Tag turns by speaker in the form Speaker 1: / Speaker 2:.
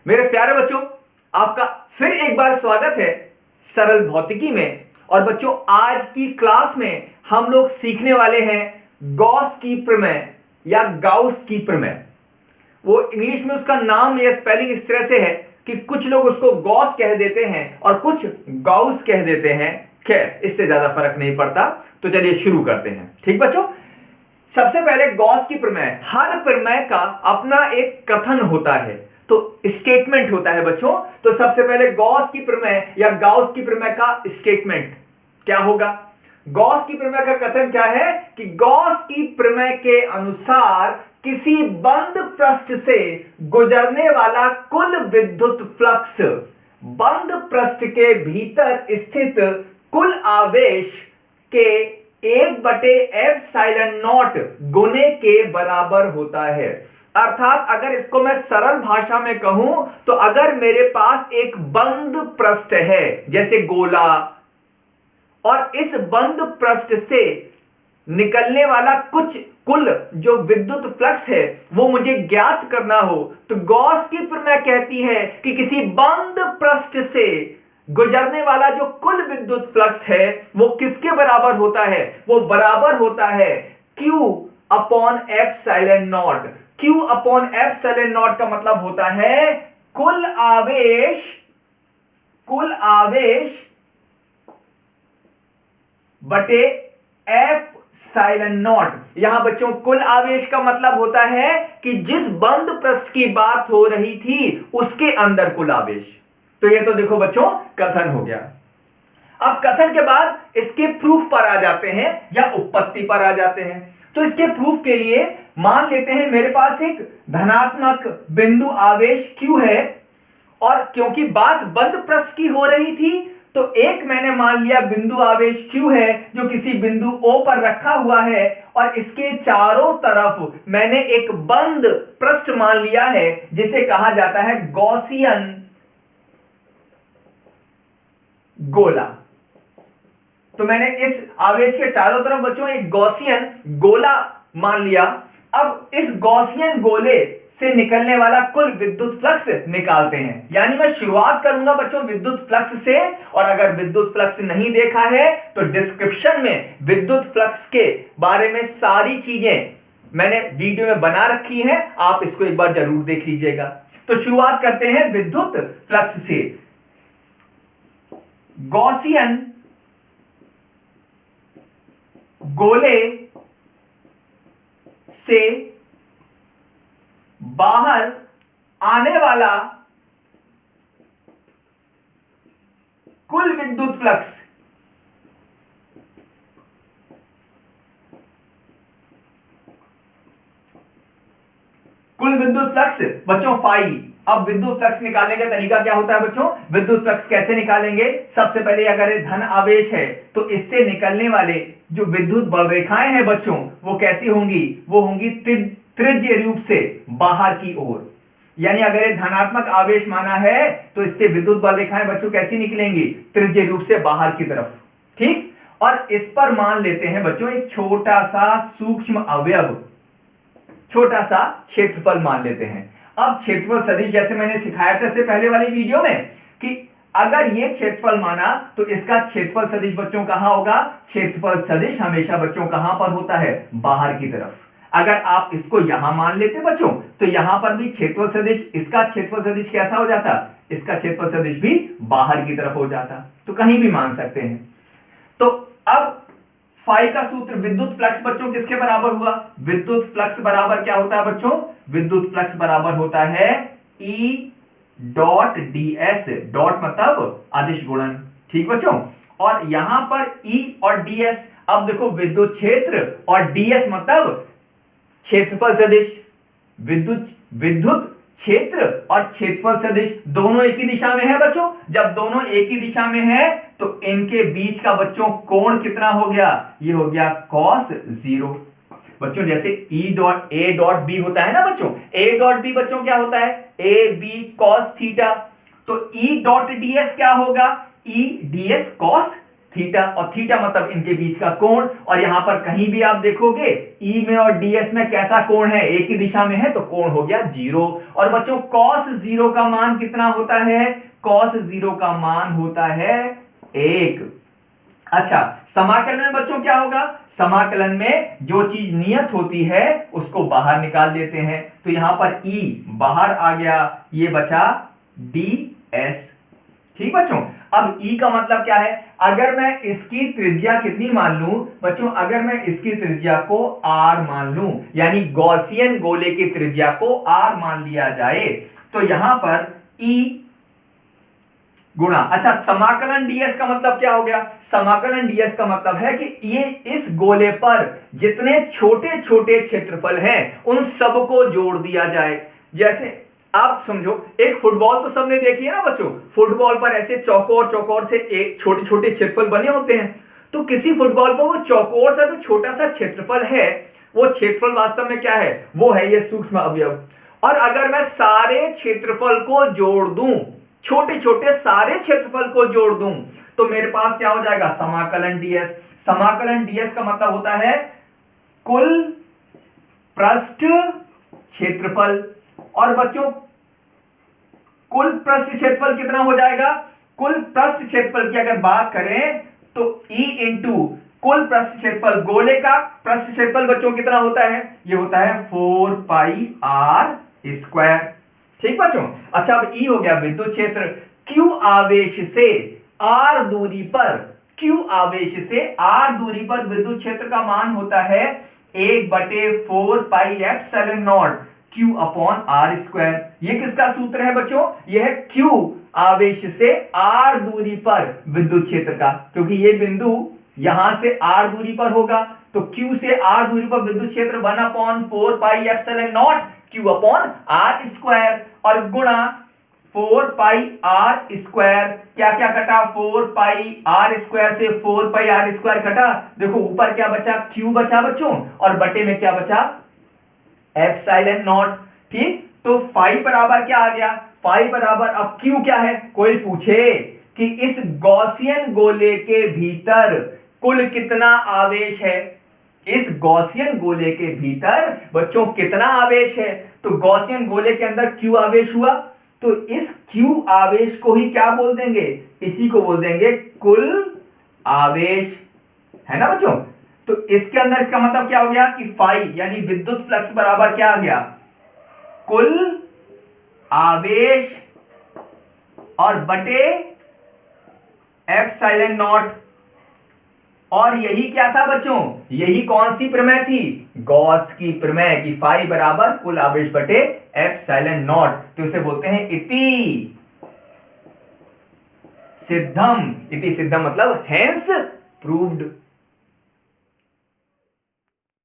Speaker 1: मेरे प्यारे बच्चों, आपका फिर एक बार स्वागत है सरल भौतिकी में। और बच्चों, आज की क्लास में हम लोग सीखने वाले हैं गॉस की प्रमेय या गाउस की प्रमेय। वो इंग्लिश में उसका नाम या स्पेलिंग इस तरह से है कि कुछ लोग उसको गॉस कह देते हैं और कुछ गाउस कह देते हैं। खैर, इससे ज्यादा फर्क नहीं पड़ता। तो चलिए शुरू करते हैं। ठीक बच्चों, सबसे पहले गॉस की प्रमेय। हर प्रमेय का अपना एक कथन होता है, तो स्टेटमेंट होता है बच्चों। तो सबसे पहले गॉस की प्रमेय या गाउस की प्रमेय का स्टेटमेंट क्या होगा? गॉस की प्रमेय का कथन क्या है कि गॉस की प्रमेय के अनुसार किसी बंद पृष्ठ से गुजरने वाला कुल विद्युत फ्लक्स बंद पृष्ठ के भीतर स्थित कुल आवेश के 1/ε0 गुने के बराबर होता है। अर्थात अगर इसको मैं सरल भाषा में कहूं तो अगर मेरे पास एक बंद पृष्ठ है जैसे गोला, और इस बंद पृष्ठ से निकलने वाला कुल जो विद्युत फ्लक्स है वो मुझे ज्ञात करना हो, तो गॉस की प्रमेय कहती है कि किसी बंद पृष्ठ से गुजरने वाला जो कुल विद्युत फ्लक्स है वो किसके बराबर होता है? वो बराबर होता है Q/ε0। Q/ε0 का मतलब होता है कुल आवेश बटे ε0। यहां बच्चों, कुल आवेश का मतलब होता है कि जिस बंद पृष्ठ की बात हो रही थी उसके अंदर कुल आवेश। तो ये तो देखो बच्चों, कथन हो गया। अब कथन के बाद इसके प्रूफ पर आ जाते हैं या उत्पत्ति पर आ जाते हैं। तो इसके प्रूफ के लिए मान लेते हैं मेरे पास एक धनात्मक बिंदु आवेश Q है, और क्योंकि बात बंद पृष्ठ की हो रही थी तो एक मैंने मान लिया बिंदु आवेश Q है जो किसी बिंदु O पर रखा हुआ है, और इसके चारों तरफ मैंने एक बंद पृष्ठ मान लिया है जिसे कहा जाता है गॉसियन गोला। तो मैंने इस आवेश के चारों तरफ बच्चों एक गॉसियन गोला मान लिया। अब इस गॉसियन गोले से निकलने वाला कुल विद्युत फ्लक्स निकालते हैं। यानी मैं शुरुआत करूंगा बच्चों विद्युत फ्लक्स से, और अगर विद्युत फ्लक्स नहीं देखा है तो डिस्क्रिप्शन में विद्युत फ्लक्स के बारे में सारी चीजें मैंने वीडियो में बना रखी हैं, आप इसको एक बार जरूर देख लीजिएगा। तो शुरुआत करते हैं विद्युत फ्लक्स से। गॉसियन गोले से बाहर आने वाला कुल विद्युत फ्लक्स बच्चों फाई। अब विद्युत फ्लक्स निकालने का तरीका क्या होता है बच्चों? विद्युत फ्लक्स कैसे निकालेंगे? सबसे पहले अगर ये धन आवेश है तो इससे निकलने वाले जो विद्युत बल रेखाएं हैं बच्चों वो कैसी होंगी? वो होंगी त्रिज्य रूप से बाहर की ओर। यानी अगर ये धनात्मक आवेश माना है तो इससे विद्युत बल रेखाएं बच्चों कैसी निकलेंगी? त्रिज्य रूप से बाहर की तरफ। ठीक, और इस पर मान लेते हैं बच्चों एक छोटा सा सूक्ष्म अवयव, छोटा सा क्षेत्रफल मान लेते हैं। अब क्षेत्रफल सदिश जैसे मैंने सिखाया था इससे पहले वाली वीडियो में कि अगर ये क्षेत्रफल माना तो इसका क्षेत्रफल सदिश बच्चों कहां होगा? क्षेत्रफल सदिश हमेशा बच्चों कहां पर होता है? बाहर की तरफ। अगर आप इसको यहां मान लेते बच्चों तो यहां पर भी क्षेत्रफल सदिश, इसका क्षेत्रफल सदिश कैसा हो जाता? इसका क्षेत्रफल सदिश भी बाहर की तरफ हो जाता। तो कहीं भी मान सकते हैं। तो अब फाई का सूत्र विद्युत फ्लक्स बच्चों किसके बराबर हुआ? विद्युत फ्लक्स बराबर क्या होता है बच्चों? विद्युत फ्लक्स बराबर होता है E.ds। डॉट मतलब अदिश गुणन। ठीक बच्चों, और यहां पर E और ds, अब देखो विद्युत क्षेत्र और ds मतलब क्षेत्रफल सदिश। विद्युत क्षेत्र और क्षेत्रफल सदिश दोनों एक ही दिशा में है बच्चों। जब दोनों एक ही दिशा में है तो इनके बीच का बच्चों कोण कितना हो गया? ये हो गया cos 0। बच्चों जैसे A डॉट B होता है ना बच्चों, A डॉट B बच्चों क्या होता है? AB cos theta. तो E डॉट ds क्या होगा? E ds cos थीटा, और थीटा मतलब इनके बीच का कोण। और यहां पर कहीं भी आप देखोगे ई में और डीएस में कैसा कोण है, एक ही दिशा में है, तो कोण हो गया 0। और बच्चों cos 0 का मान कितना होता है? cos 0 का मान होता है 1। अच्छा, समाकलन में बच्चों क्या होगा? समाकलन में जो चीज नियत होती है उसको बाहर निकाल देते हैं। तो यहां पर e बाहर आ गया, ये बचा ds। ठीक बच्चों, अब e का मतलब क्या है? अगर मैं इसकी त्रिज्या कितनी मान लूं बच्चों, अगर मैं इसकी त्रिज्या को r मान लूं, यानी गॉसियन गोले की त्रिज्या को r मान लिया जाए, तो यहां पर e गुणा, अच्छा समाकलन ds का मतलब क्या हो गया? समाकलन ds का मतलब है कि ये इस गोले पर जितने छोटे छोटे क्षेत्रफल हैं उन सबको जोड़ दिया जाए। जैसे आप समझो, एक फुटबॉल तो सबने देखी है ना बच्चों, फुटबॉल पर ऐसे चौकोर चौकोर से एक छोटे छोटे क्षेत्रफल बने होते हैं। तो किसी फुटबॉल पर वो चौकोर सा जो छोटा सा क्षेत्रफल है, वो क्षेत्रफल वास्तव में क्या है? वो है ये सूक्ष्म अवयव। और अगर मैं सारे क्षेत्रफल को जोड़ दूं, छोटे छोटे सारे क्षेत्रफल को जोड़ दूं, तो मेरे पास क्या हो जाएगा? समाकलन ds। समाकलन ds का मतलब होता है कुल पृष्ठ क्षेत्रफल। और बच्चों कुल पृष्ठ क्षेत्रफल कितना हो जाएगा? कुल पृष्ठ क्षेत्रफल की अगर बात करें तो E इंटू कुल पृष्ठ क्षेत्रफल, गोले का पृष्ठ क्षेत्रफल बच्चों कितना होता है? ये होता है 4 पाई r स्क्वायर। ठीक बच्चों, अच्छा अब E हो गया विद्युत क्षेत्र। Q आवेश से r दूरी पर, Q आवेश से r दूरी पर विद्युत क्षेत्र का मान होता है 1/4 pi epsilon not Q upon r square. ये किसका सूत्र है बच्चों? यह है Q आवेश से r दूरी पर विद्युत क्षेत्र का, क्योंकि ये बिंदु यहां से r दूरी पर होगा, तो Q से r दूरी पर विद्युत क्षेत्र 1/4 pi epsilon not Q upon r square, और गुणा 4 पाई r स्क्वायर। क्या क्या कटा? 4 पाई r स्क्वायर से 4 पाई r स्क्वायर कटा। देखो ऊपर क्या बचा? Q बचा बच्चों, और बटे में क्या बचा? Epsilon not. ठीक, तो फाई बराबर क्या आ गया? फाई बराबर, अब Q क्या है? कोई पूछे कि इस गॉसियन गोले के भीतर कुल कितना आवेश है? इस गॉसियन गोले के भीतर बच्चों कितना आवेश है? तो गॉसियन गोले के अंदर Q आवेश हुआ, तो इस Q आवेश को ही क्या बोल देंगे? इसी को बोल देंगे कुल आवेश, है ना बच्चों? तो इसके अंदर का मतलब क्या हो गया कि फाई यानी विद्युत फ्लक्स बराबर क्या आ गया? कुल आवेश और बटे एप्सिलॉन नॉट। और यही क्या था बच्चों? यही कौन सी प्रमेय थी? गॉस की प्रमेय की फाई बराबर कुल आवेश बटे एप्सिलॉन नॉट। तो इसे बोलते हैं इति सिद्धम। इति सिद्धम मतलब हेंस प्रूव्ड।